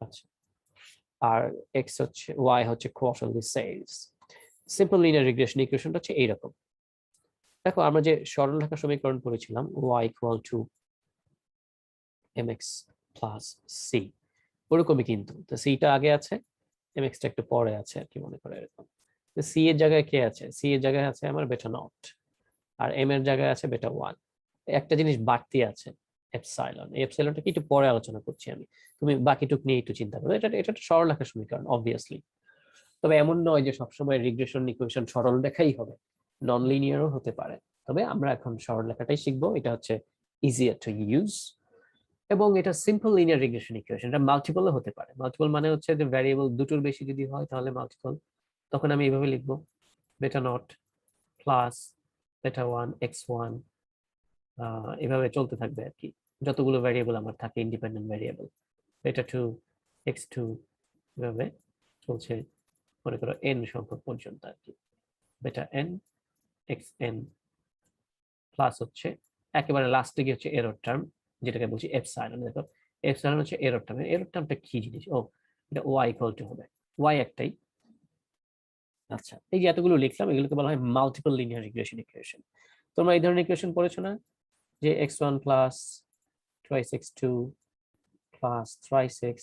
আচ্ছা, আর এক্স হচ্ছে, ওয়াই হচ্ছে quarterly sales. Simple linear regression ইকুয়েশনটা হচ্ছে এইরকম। দেখো আমরা যে সরলরেখা সমীকরণ পড়েছিলাম y equal to mx plus c, ওরকমই কিন্তু। তো সিটা আগে আছে, mx টা একটু পরে আছে আর কি, মনে করে এরকম। তো c এর জায়গায় কে আছে? c এর জায়গায় আছে আমার বেটা নট, আর m এর জায়গায় আছে বেটা 1। একটা জিনিস বাড়তি আছে, এপসাইলন। এই এপসাইলনটা কি একটু পরে আলোচনা করছি আমি, তুমি বাকিটুক নিয়ে একটু চিন্তা করো। এটা এটা একটা সরলরেখা সমীকরণ অবভিয়াসলি। তবে এমন নয় যে সবসময় রিগ্রেশন ইকুয়েশন সরল লেখাই হবে, নন লিনিয়ারও হতে পারে। তবে আমরা এখন সরল লেখাটাই শিখবো, এটা হচ্ছে ইজিয়ার টু ইউজ। এবং এটা সিম্পল লিনিয়ার রিগ্রেশন ইকুয়েশন, এটা মাল্টিপলও হতে পারে। মাল্টিপল মানে হচ্ছে যে ভ্যারিয়েবল দুটোর বেশি যদি হয় তাহলে মাল্টিপল। তখন আমি এইভাবে লিখবো, বেটা নট প্লাস বেটা 1 x1, এভাবে চলতে থাকবে আর কি, যতগুলো ভ্যারিয়েবল আমার থাকে ইন্ডিপেন্ডেন্ট ভ্যারিয়েবল, বেটা 2 x2, এভাবে চলছে মনে করো n সংখ্যক পর্যন্ত আর কি, বেটা n xn প্লাস হচ্ছে একেবারে লাস্টে গিয়ে হচ্ছে এরর টার্ম, যেটাকে বলছি এপসাইলন। দেখো এপসাইলন হচ্ছে এরর টার্ম। এরর টার্মটা কি জিনিস? ও, এটা y ইকুয়াল টু হবে, y একটাই। আচ্ছা, এই যে এতগুলো লিখলাম এগুলোকে বলা হয় মাল্টিপল লিনিয়ার রিগ্রেশন ইকুয়েশন। তোমরা এই ধরনের ইকুয়েশন পড়েছো না, যে x1 plus twice x2 plus thrice x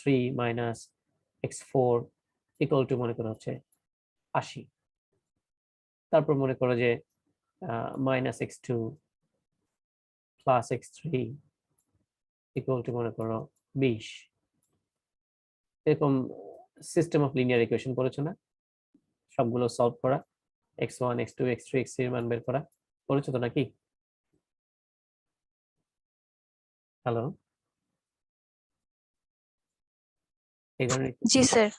3 minus x4 equal to মনে করো হচ্ছে 80। তারপর মনে করো যে minus x2 plus x3 equal to মনে করো 20। এরকম সিস্টেম অফ লিনিয়ার ইকুয়েশন পড়েছো না, সবগুলো সলভ করা, x1 x2 x3 x3 এর মান বের করা, পড়েছো তো নাকি? হ্যালো, এই ধরনের জি স্যার।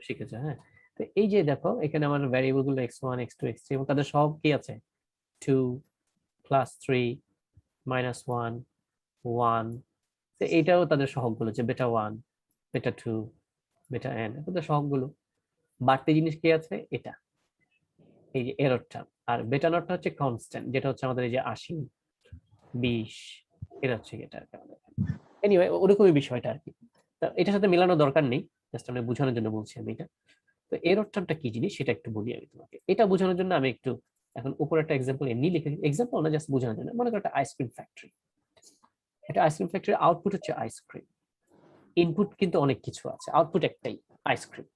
শিখেছো? হ্যাঁ। তো এই যে দেখো এখানে আমার ভ্যারিয়েবল গুলো x1 x2 x3 এবং তাদের সহগ কি আছে? 2 প্লাস 3 মাইনাস 1 1। তো এইটাও তাদের সহগগুলো, যে বেটা 1 বেটা 2 বেটা n, তাদের সহগগুলো। বাড়তি জিনিস কি আছে? এটা, এই যে এররটা। আর বেটা নটটা হচ্ছে কনস্ট্যান্ট, যেটা হচ্ছে আমাদের এই যে 80 20, এটা হচ্ছে এটা আর কি আমাদের। এনিওয়ে ওরকমই বিষয়টা আর কি। তা এটার সাথে মেলানোর দরকার নেই, জাস্ট আমি বোঝানোর জন্য বলছি আমি এটা। তো এরর টার্মটা কি জিনিস সেটা একটু বলি আমি তোমাকে। এটা বোঝানোর জন্য আমি একটু এখন উপরে একটা এক্সাম্পল এমনি লিখে, এক্সাম্পল না জাস্ট বোঝানোর জন্য। মনে করো একটা আইসক্রিম ফ্যাক্টরি, একটা আইসক্রিম ফ্যাক্টরির আউটপুট হচ্ছে আইসক্রিম, ইনপুট কিন্তু অনেক কিছু আছে, আউটপুট একটাই আইসক্রিম।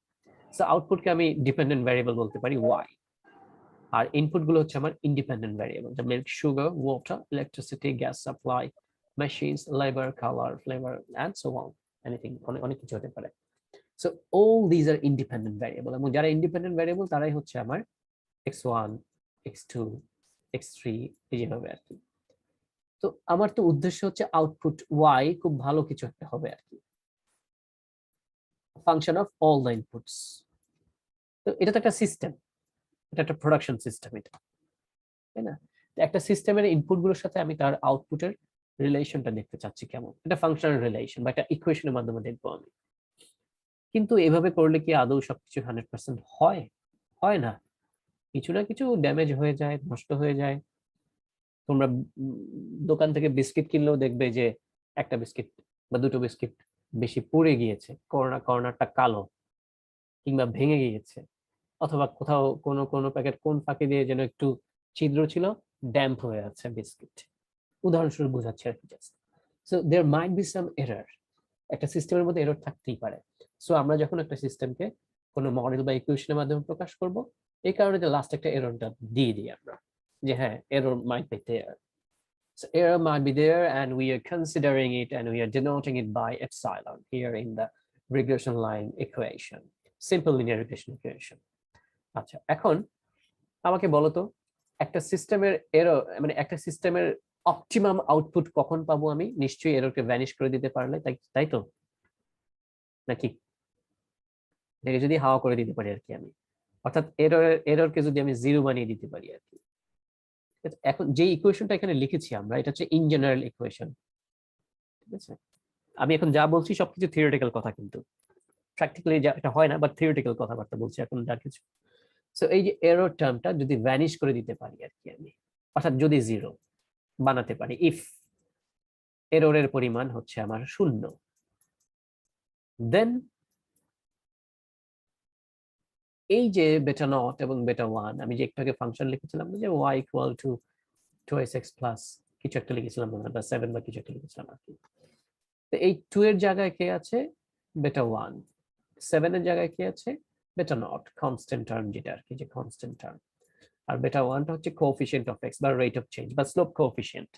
সো আউটপুটকে আমি ডিপেন্ডেন্ট ভ্যারিয়েবল বলতে পারি ওয়াই, আর ইনপুট গুলো হচ্ছে আমার ইন্ডিপেন্ডেন্ট ভ্যারিয়েবল, যা milk, sugar, water, electricity, gas supply, machines, labour, colour, flavour and so on, anything, অনেক অনেক কিছু হতে পারে। So all these are independent variable, এবং যারা ইন্ডিপেন্ডেন্ট ভ্যারিয়েবল তারাই হচ্ছে আমার x1 x2 x3, এই যেভাবে আর কি। তো আমার তো উদ্দেশ্য হচ্ছে আউটপুট y খুব ভালো কিছু একটা হবে আর কি, function of all the inputs. তো এটা তো একটা সিস্টেম, এটা একটা প্রোডাকশন সিস্টেম, এটা তাই না? একটা সিস্টেমের ইনপুট গুলোর সাথে আমি তার আউটপুটের রিলেশনটা দেখতে চাচ্ছি কেমন, এটা ফাংশনাল রিলেশন বা একটা ইকুয়েশনের মাধ্যমে দেখবো আমি। কিন্তু এভাবে করলে কি আদৌ সবকিছু 100% হয়? হয় না, কিছু না কিছু ড্যামেজ হয়ে যায়, নষ্ট হয়ে যায়। তোমরা দোকান থেকে বিস্কিট কিনলেও দেখবে যে একটা বিস্কিট বা দুটো বিস্কিট বেশি পুড়ে গিয়েছে, কর্নারটা কালো কিংবা ভেঙে গিয়েছে, অথবা কোথাও কোনো কোনো প্যাকেট কোন ফাঁকে দিয়ে যেন একটু ছিদ্র ছিল, ড্যাম্প হয়ে আছে বিস্কিট। উদাহরণস্বরূপ বোঝাচ্ছে আর কি just. So there might be some error, একটা সিস্টেমের মধ্যে এরর থাকতেই পারে। সো আমরা যখন একটা সিস্টেমকে কোনো মডেল বা ইকুয়েশনের মাধ্যমে প্রকাশ করব, এই কারণে যে লাস্ট একটা এররটা দিয়ে দিই আমরা, যে হ্যাঁ error might be there. So error might be there and we are considering it and we are denoting it by epsilon here in the regression line equation, simple linear regression equation. আচ্ছা, এখন আমাকে বলো তো একটা সিস্টেমের error, মানে একটা সিস্টেমের অপটিমাম আউটপুট কখন পাবো আমি? নিশ্চয়ই এররকে ভ্যানিশ করে দিতে পারলে, তাই তাই তো নাকি? এটাকে যদি হাওয়া করে দিতে পারি আর কি আমি, অর্থাৎ এররকে যদি আমি 0 বানিয়ে দিতে পারি আর কি। এখন যে ইকুয়েশনটা এখানে লিখেছি আমরা, এটা হচ্ছে ইন জেনারেল ইকুয়েশন, ঠিক আছে? আমি এখন যা বলছি সবকিছু থিওরিটিক্যাল কথা, কিন্তু প্র্যাকটিক্যালি এটা হয় না, বাট থিওরিটিক্যাল কথাবার্তা বলছি এখন যা কিছু। সো এই যে এরর টার্মটা যদি ভ্যানিশ করে দিতে পারি আর কি আমি, অর্থাৎ যদি 0 বানাতে পারি, ইফ এররের পরিমাণ হচ্ছে আমার 0, দেন এই যে বেটা নট এবং বেটা 1, আমি যে একটু আগে ফাংশন লিখেছিলাম যে y equal two 2x plus কিছু একটা লিখেছিলাম বা 7 বা কিছু একটা লিখেছিলাম আর কি। তো এই 2 এর জায়গায় কে আছে? বেটা 1। 7 এর জায়গায় কি আছে? বেটা নট, কনস্ট্যান্ট টার্ম যেটা আর কি, যে কনস্ট্যান্ট টার্ম। আর বেটা 1টা হচ্ছে কোএফিশিয়েন্ট অফ x বা রেট অফ চেঞ্জ বা স্লোপ কোএফিশিয়েন্ট।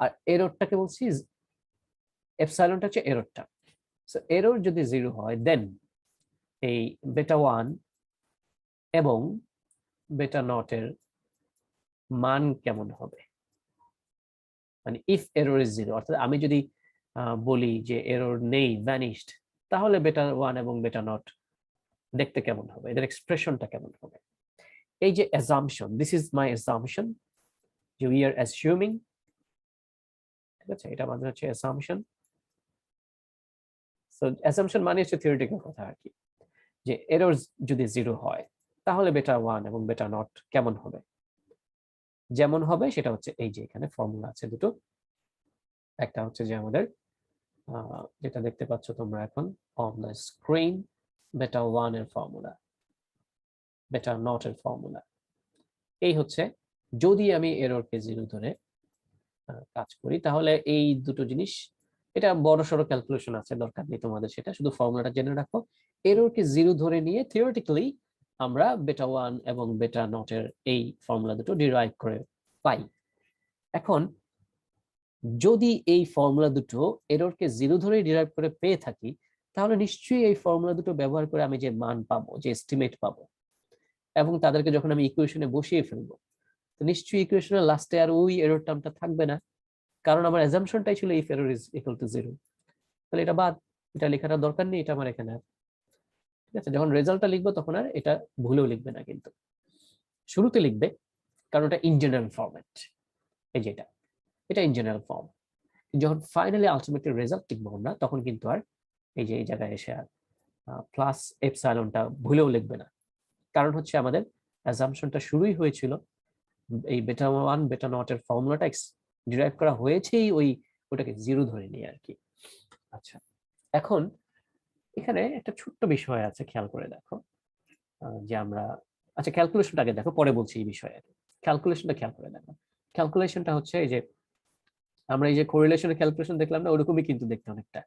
আর এররটাকে বলছি এপসাইলনটা হচ্ছে এররটা। সো এরর যদি 0 হয়, দেন এই বেটা 1 এবং বেটা নট এর মান কেমন হবে, মানে ইফ এরর ইজ 0, অর্থাৎ আমি যদি বলি যে এরর নেই, ভ্যানিশড, তাহলে বেটা 1 এবং বেটা নট দেখতে কেমন হবে, এদের এক্সপ্রেশনটা কেমন হবে। এই যে assumption, this is my assumption, যে উই আর অ্যাসিউমিং, ঠিক আছে? এটা মানে হচ্ছে অ্যাসাম্পশন। সো অ্যাসাম্পশন মানে হচ্ছে থিওরিটিক্যাল কথা আর কি, যে এরর যদি 0 হয় তাহলে বেটা 1 এবং বেটা নট কেমন হবে। যেমন হবে সেটা হচ্ছে এই যে এখানে ফর্মুলা আছে দুটো, একটা হচ্ছে যে আমাদের যেটা দেখতে পাচ্ছ তোমরা এখন অন দ্য স্ক্রিন, বেটা 1 এর ফর্মুলা, বেটা নট এর ফর্মুলা। এই হচ্ছে যদি আমি এররকে 0 ধরে কাজ করি, তাহলে এই দুটো জিনিস, এটা বড় সড়ো ক্যালকুলেশন আছে, দরকার নেই তোমাদের সেটা, শুধু ফর্মুলাটা জেনে রাখো। এররকে 0 ধরে নিয়ে থিওরিটিক্যালি আমরা বেটা 1 এবং বেটা নট এর এই ফর্মুলা দুটো ডিরাইভ করে পাই। এখন যদি এই ফর্মুলা দুটো এররকে 0 ধরে ডিরাইভ করে পেয়ে থাকি, তাহলে নিশ্চয়ই এই ফর্মুলা দুটো ব্যবহার করে আমি যে মান পাবো, যে এস্টিমেট পাবো, এবং তাদেরকে যখন আমি ইকুয়েশনে বসিয়ে ফেলবো, তো নিশ্চয়ই ইকুয়েশনের লাস্টে আর ওই এরর টার্মটা থাকবে না, কারণ আমার অ্যাজাম্পশনটাই ছিল if error is equal to 0। তাহলে এটা বাদ, এটা লেখাটা দরকার নেই, এটা আমার এখানে। ঠিক আছে, যখন রেজাল্টটা লিখবো তখন আর এটা ভুলেও লিখবে না, কিন্তু শুরুতে লিখবে, কারণ এটা ইন জেনারেল ফরম্যাট। এই যে এটা ইন জেনারেল ফর্ম। যখন ফাইনালি আলটিমেটলি রেজাল্ট লিখবো আমরা, তখন কিন্তু আর এই যে এই জায়গায় এসে আর প্লাস এপসাইলনটা ভুলেও লিখবে না, কারণ হচ্ছে আমাদের অ্যাজাম্পশনটা শুরুই হয়েছিল এই বেটা 1 বেটা নট এর ফর্মুলাটা ডিরাইভ করা হয়েছেই ওটাকে 0 ধরে নিয়ে আর কি। আচ্ছা, এখন এখানে একটা ছোট্ট বিষয় আছে, খেয়াল করে দেখো, যে আমরা, আচ্ছা ক্যালকুলেশনটা আগে দেখো, পরে বলছি এই বিষয়ে। ক্যালকুলেশনটা খেয়াল করে দেখো। ক্যালকুলেশনটা হচ্ছে এই যে আমরা এই যে কোরিলেশনের ক্যালকুলেশন দেখলাম না, ওরকমই কিন্তু দেখতে অনেকটা।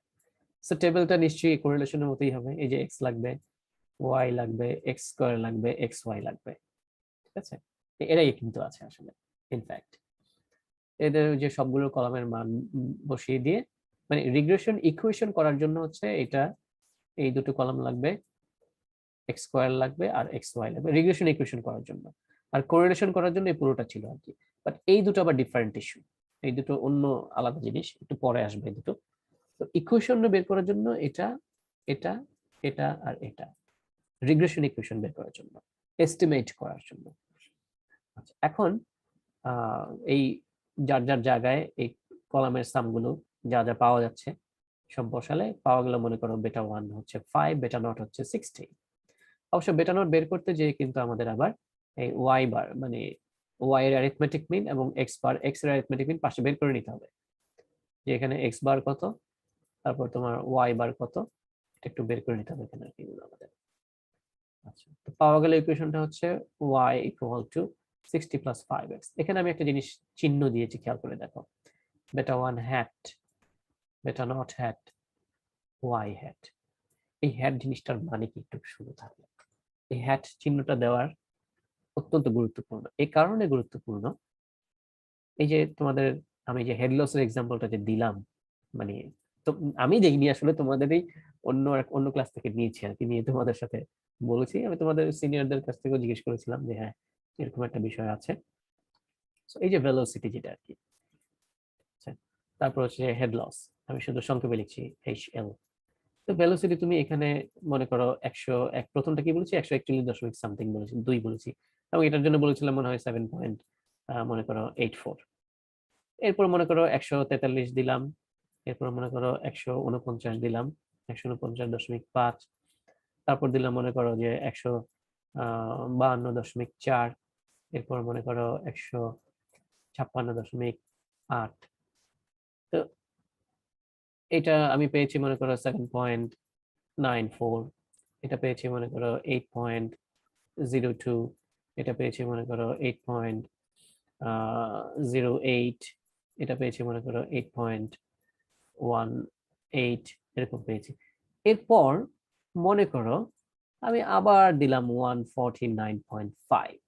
সো টেবিলটা নিশ্চয়ই কোরিলেশনের মতোই হবে, এই যে x লাগবে, y লাগবে, x স্কয়ার লাগবে, xy লাগবে, ঠিক আছে? এরাই কিন্তু আছে আসলে ইনফ্যাক্ট। এদের যে সবগুলো কলামের মান বসিয়ে দিয়ে, মানে রিগ্রেশন ইকুয়েশন করার জন্য হচ্ছে এটা, এই দুটো কলাম লাগবে, এক্স স্কয়ার লাগবে আর এক্স ওয়াই লাগবে রিগ্রেশন ইকুয়েশন করার জন্য, আর কোরিলেশন করার জন্য এই পুরোটা ছিল আর কি। বাট এই দুটো আবার ডিফারেন্ট ইস্যু, এই দুটো অন্য আলাদা জিনিস, একটু পরে আসবে এই দুটো। তো ইকুয়েশন বের করার জন্য এটা, এটা, এটা আর এটা, রিগ্রেশন ইকুয়েশন বের করার জন্য, এস্টিমেট করার জন্য। আচ্ছা, এখন এই যার যার জায়গায় এই কলামের সামগুলো যা যা পাওয়া যাচ্ছে সব বসালে পাওয়া গেল, মনে করো বেটা 1 হচ্ছে 5, বেটা নট হচ্ছে 16। অবশ্য বেটা নট বের করতে যেয়ে কিন্তু আমাদের আবার এই ওয়াই বার, মানে ওয়াই এর অ্যারিথমেটিক মিন এবং এক্স বার, এক্স এর অ্যারিথমেটিক মিন পাশে বের করে নিতে হবে, যে এখানে এক্স বার কত, তারপর তোমার ওয়াই বার কত, এটা একটু বের করে নিতে হবে এখানে আর কি আমাদের। আচ্ছা, তো পাওয়া গেল ইকুয়েশনটা হচ্ছে y equal two 60 plus 5x। এখানে আমি একটা জিনিস চিহ্ন দিয়েছি, খেয়াল করে দেখো, বেটা 1 হ্যাট, বেটা নট হ্যাট, y হ্যাট। এই হ্যাট জিনিসটার মানে কি একটু শুরু থাকলে, এই হ্যাট চিহ্নটা দেওয়ার অত্যন্ত গুরুত্বপূর্ণ। এই কারণে গুরুত্বপূর্ণ, এই যে তোমাদের আমি যে হেডলস এর এক্সাম্পলটা যে দিলাম, মানে তো আমি দেখিনি আসলে, তোমাদেরই অন্য ক্লাস থেকে নিয়েছি আর কি, নিয়ে তোমাদের সাথে বলেছি। আমি তোমাদের সিনিয়রদের কাছ থেকেও জিজ্ঞেস করেছিলাম যে হ্যাঁ এরকম একটা বিষয় আছে। এই যে ভেলোসিটি যেটা আর কি, তারপর হচ্ছে হেড লস, আমি শুধু সংক্ষেপে লিখছি HL। তো ভেলোসিটি তুমি এখানে মনে করো 101, প্রথমটা কি বলেছি 141 দশমিক সামথিং বলেছি, 2 বলেছি, এবং এটার জন্য বলেছিলাম মনে হয় 7 পয়েন্ট মনে করো 84। এরপর মনে করো 143 দিলাম, এরপর মনে করো 149 দিলাম, 149.5, তারপর দিলাম মনে করো যে 152.4, এরপর মনে করো 156.8। তো এটা আমি পেয়েছি মনে করো 7.94, এটা পেয়েছি মনে করো 8.02, এটা পেয়েছি মনে করো 8.08, এটা পেয়েছি মনে করো 8.18, এরকম পেয়েছি। এরপর মনে করো আমি আবার দিলাম 149.5,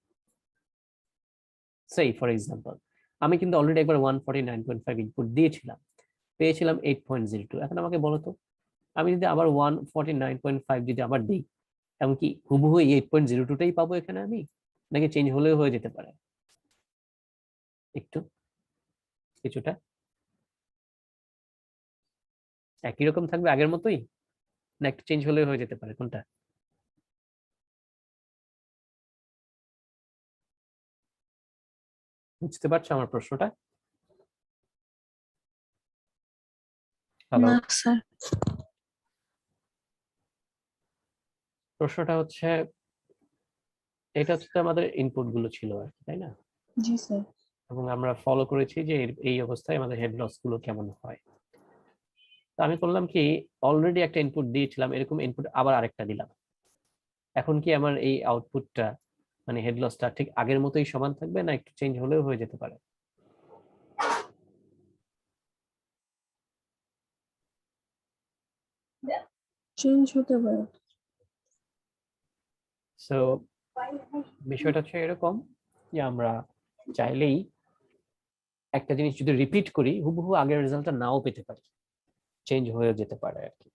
সেই ফর এক্সাম্পল আমি কিন্তু অলরেডি একবার 149.5 ইনপুট দিয়েছিলাম, পেয়েছিলাম 8.02। এখন আমাকে বলো তো আমি যদি আবার 149.5 যদি আবার দিই, এমনকি হুবহু 8.02টাই পাবো এখানে আমি, নাকি চেঞ্জ হলেও হয়ে যেতে পারে একটু কিছুটা, একই রকম থাকবে আগের মতোই, না একটু চেঞ্জ হলেও হয়ে যেতে পারে, কোনটা? বুঝতে পারছো আমার প্রশ্নটা? হ্যালো, না স্যার। প্রশ্নটা হচ্ছে এটা হচ্ছে আমাদের ইনপুট গুলো ছিল আর কি, তাই না? জি স্যার। এবং আমরা ফলো করেছি যে এই অবস্থায় আমাদের হেড লস গুলো কেমন হয়। তো আমি করলাম কি, অলরেডি একটা ইনপুট দিয়েছিলাম, এরকম ইনপুট আবার আরেকটা দিলাম। এখন কি আমার এই আউটপুটটা মানে হেড লসটা ঠিক আগের মতোই সমান থাকবে, না একটু চেঞ্জ হলেও হয়ে যেতে পারে? চেঞ্জ হতে পারে। সো বিষয়টা হচ্ছে এরকম যে আমরা চাইলেই একটা জিনিস যদি রিপিট করি হুবহু আগের রেজাল্টটা নাও পেতে পারি, চেঞ্জ হয়ে যেতে পারে আর কি।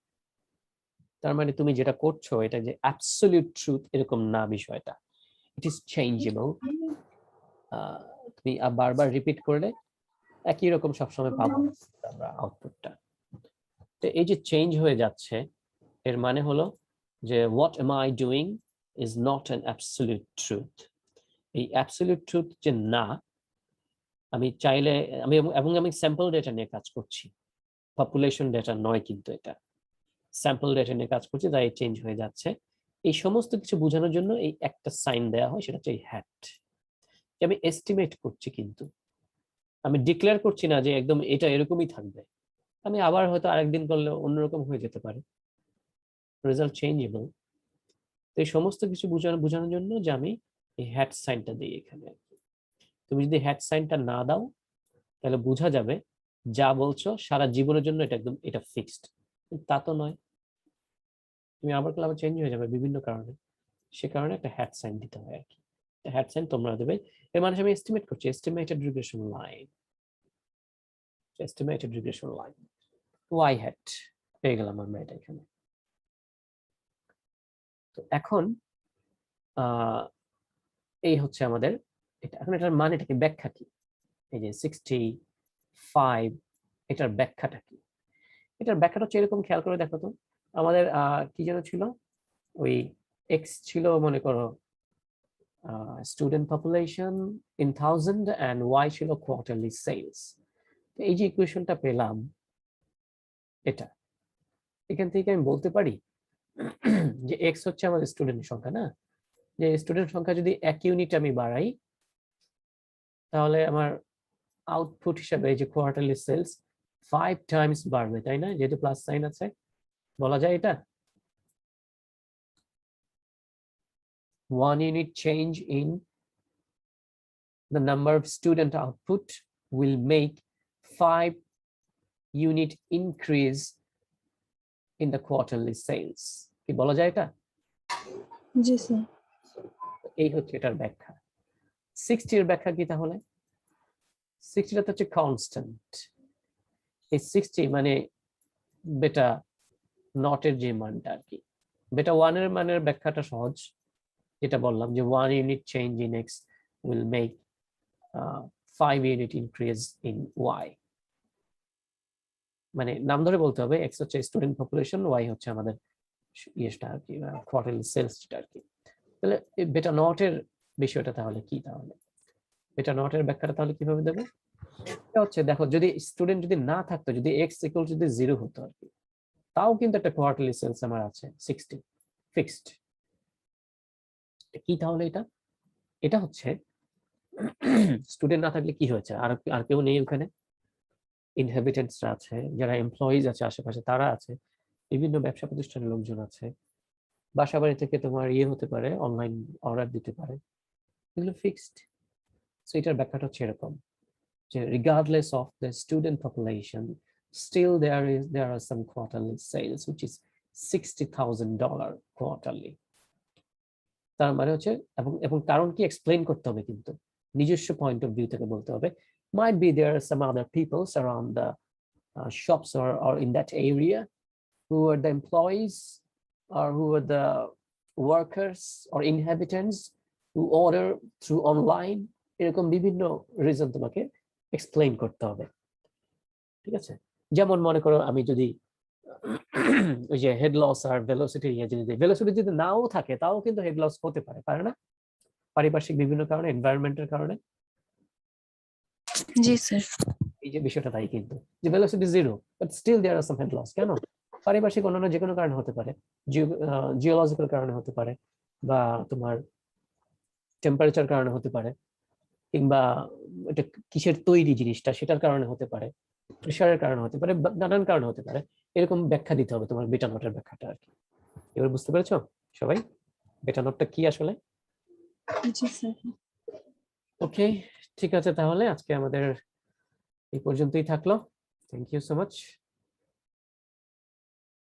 তার মানে তুমি যেটা করছো এটা যে অ্যাবসলিউট ট্রুথ এরকম না বিষয়টা, ইট ইজ চেঞ্জেবল। তুমি বারবার রিপিট করলে একই রকম সবসময় পাবো আমরা আউটপুটটা। তো এই যে চেঞ্জ হয়ে যাচ্ছে এর মানে হলো যে what M I doing is not an absolute truth. এই অ্যাবসলিউট ট্রুথ যে না, আমি চাইলে এবং আমি স্যাম্পল ডেটা নিয়ে কাজ করছি, পপুলেশন ডেটা নয়, কিন্তু এটা স্যাম্পল ডেটা নিয়ে কাজ করছি, তাই চেঞ্জ হয়ে যাচ্ছে। এই সমস্ত কিছু বোঝানোর জন্য এই একটা সাইন দেওয়া হয়, সেটা হচ্ছে এই হ্যাট। আমি এস্টিমেট করছি, কিন্তু আমি ডিক্লেয়ার করছি না যে একদম এটা এরকমই থাকবে। আমি আবার হয়তো আরেকদিন করলে অন্যরকম হয়ে যেতে পারে, রেজাল্ট চেঞ্জেবল। তো এই সমস্ত কিছু বোঝানোর জন্য যে আমি এই হ্যাট সাইনটা দিই এখানে। তুমি যদি হ্যাট সাইনটা না দাও তাহলে বোঝা যাবে যা বলছো সারা জীবনের জন্য এটা একদম এটা ফিক্সড, তা তো নয়। তুমি আবার করলে আবার চেঞ্জ হয়ে যাবে বিভিন্ন কারণে, সে কারণে একটা হ্যাট সাইন দিতে হয় আর কি। হ্যাট সাইন তোমরা দেবে, এর মানে আমি এস্টিমেট করছি, estimated regression line, estimated regression line y hat পেয়ে গেলাম আমরা এটা এখানে। তো এখন এই হচ্ছে আমাদের এটা। এখন এটার মানেটা কি, ব্যাখ্যা কি? এই যে 65 এটার ব্যাখ্যাটা কি? এটার ব্যাখ্যাটা হচ্ছে এরকম, খেয়াল করে দেখো তো। আমাদের কি যেন ছিল, ওই এক্স ছিল মনে করো student population in 1000 and y ছিল কোয়ার্টারলি সেলস। এই যে ইকুয়েশনটা পেলাম, এটা এখান থেকে আমি বলতে পারি যে এক্স হচ্ছে আমাদের স্টুডেন্ট সংখ্যা, না? যে স্টুডেন্ট সংখ্যা যদি 1 ইউনিট আমি বাড়াই, তাহলে আমার আউটপুট হিসাবে এই যে কোয়ার্টারলি সেলস 5 টাইমস বাড়বে, তাই না? যেহেতু প্লাস সাইন আছে, বলা যায় এটা 1 unit change in the number of student output will make 5 unit increase in the quarterly sales। কি বলা যায় এটা? জি স্যার। এই হচ্ছে এটার ব্যাখ্যা। 60 এর ব্যাখ্যা কি তাহলে? 60টা হচ্ছে কনস্ট্যান্ট। এই 60 মানে বেটা নটের যে মানটা আর কি। বেটা 1 এর মানের ব্যাখ্যাটা সহজ, যেটা বললাম যে 1 unit change in x will make 5 unit increase in y। মানে নাম ধরে বলতে হবে, এক্স হচ্ছে স্টুডেন্ট পপুলেশন, ওয়াই হচ্ছে আমাদের ইয়েটা আর কি, কোয়ার্টারলি সেলসটা আর কি। তাহলে বেটা নটের বিষয়টা তাহলে কি? তাহলে বেটা নটের ব্যাখ্যাটা তাহলে কিভাবে দেবে? এটা হচ্ছে, দেখো যদি স্টুডেন্ট যদি না থাকতো, যদি এক্স ইকুয়াল যদি 0 হতো আর কি, তাও কিন্তু একটা কোয়ার্টারলি সেলস আমার আছে 60 ফিক্সড। কি তাহলে এটা? এটা হচ্ছে স্টুডেন্ট না থাকলে কি হয়েছে, আর কেউ নেই ওখানে, ইনহ্যাবিটেন্টসরা আছে, যারা এমপ্লয়িজ আছে আশেপাশে তারা আছে, বিভিন্ন ব্যবসা প্রতিষ্ঠানের লোকজন আছে, বাসা বাড়ি থেকে তোমার হতে পারে, অনলাইন অর্ডার দিতে পারে, এগুলো ফিক্সড। সো এটার ব্যাখ্যাটা হচ্ছে এরকম যে regardless of the student population, still there are some quarterly sales which is $60,000 quarterly. তার মানে হচ্ছে, এবং এবং কারণ কি এক্সপ্লেইন করতে হবে, কিন্তু নিজস্ব পয়েন্ট অফ ভিউ থেকে বলতে হবে। might be there are some other peoples around the shops or in that area who are the employees or who are the workers or inhabitants who order through online, এরকম বিভিন্ন reason তোমাকে explain করতে হবে, ঠিক আছে? যেমন মনে করো আমি যদি ওই যে হেড লস আর ভেলোসিটি যদি নাও থাকে, তাও কিন্তু হেড লস হতে পারে, পারে না? পারিপার্শ্বিক বিভিন্ন কারণে, এনভায়রনমেন্টের কারণে। জি স্যার। এই যে বিষয়টা তাই, কিন্তু যে velocity 0 but still there are some head loss, কেন? পারিপার্শ্বিক অন্যান্য যে কোনো কারণে হতে পারে, জিওলজিক্যাল কারণে হতে পারে, বা তোমার টেম্পারেচার কারণে হতে পারে, কিংবা এটা কিসের তৈরি জিনিসটা সেটার কারণে হতে পারে, প্রেশারের কারণে হতে পারে, নানান কারণে হতে পারে। এরকম ব্যাখ্যা দিতে হবে তোমার বেটা নোটের ব্যাখ্যাটা আর কি। এবার বুঝতে পেরেছো সবাই বেটা নোটটা কি আসলে? জি স্যার। ওকে, ঠিক আছে, তাহলে আজকে আমাদের এই পর্যন্তই থাকলো। Thank you so much.